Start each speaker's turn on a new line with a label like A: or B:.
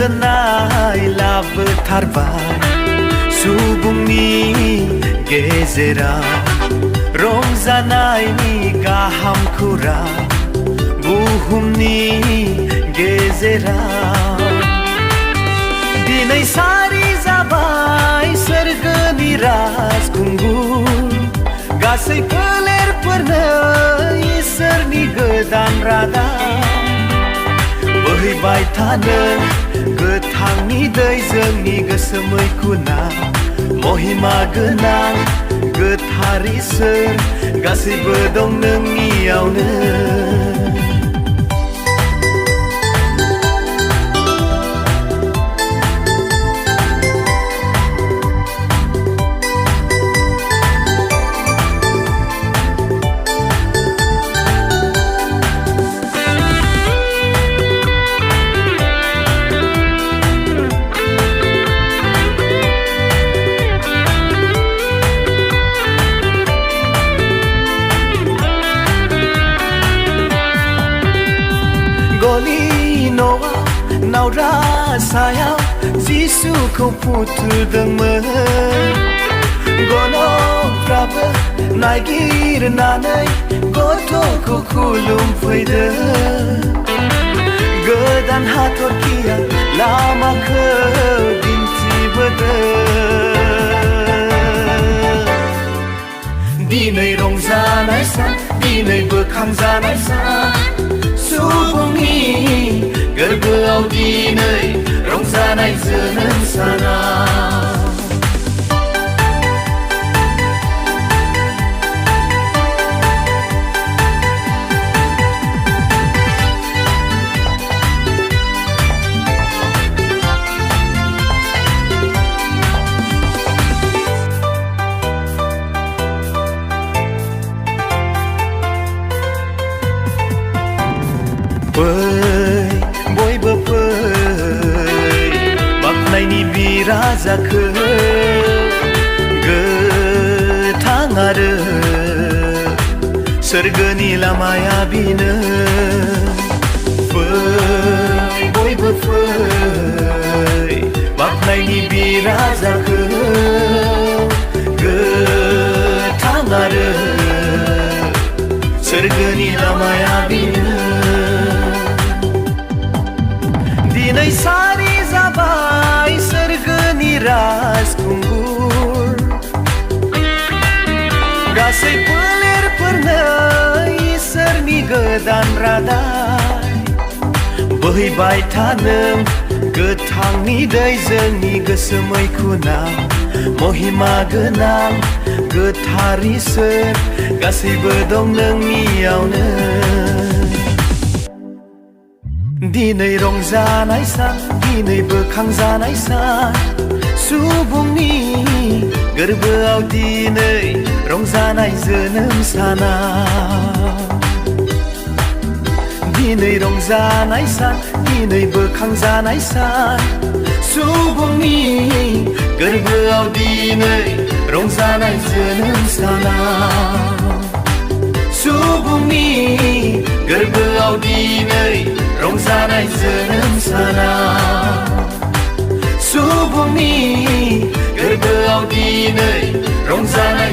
A: गोजोननाय लाबोथारबाय सुबुंनि गेजेराव रंजानायनि गाहाम खौरां बुहुमनि गेजेराव दिनै सारि जाबाय सोरगोनि राजखुंगुर गासै फोलेरफोरनो इसोरनि गोदान रादाब बोहैबाय थानो गोथांनि दै जोंनि गोसो मैखुनाव महिमा गोनां गोथार इसोर गासैबो दं नोंनियावनो गलि न'आ नावरा सायाव जिसुखौ फुथुदोंमोन गन'फ्राबो नागिरनानै गथ'खौ खुलुमफैदों गोदान हाथरखिया लामाखौ दिन्थिबोदों दिनै रंजानाय सान दिनै बोखांजानाय सान सुबुंनि गोरबोआव दिनै रंजानाय जोनोम साना बयबो फै बाख्नायनि बिराजाखौ गोथां आरो सोरगोनि लामाया बेनो बयबो फै बाख्नायनि बिराजाखौ गोथां आरो सोरगोनि लामाया बेनो दिनै सारि जाबाय सोरगोनि राजखुंगुर गासै फोलेरफोरनो इसोरनि गोदान रादाय बोहैबाय थानो गोथांनि दै जोंनि गोसो मैखुनाव महिमा गोनां गोथार इसोर गासैबो दं नोंनियावनो दिनै रंजानाय सान दिनै बोखांजानाय सान सुबुंनि गोरबोआव दिनै रंजानाय जोनोम साना दिनै रंजानाय सान दिनै बोखांजानाय सान सुबुंनि गोरबोआव दिनै रंजानाय जोनोम साना सुबुंनि गोरबोआव दिनै रंजानाय जोनोम साना सुबुंनि गोरबोआव दिनै रंजानाय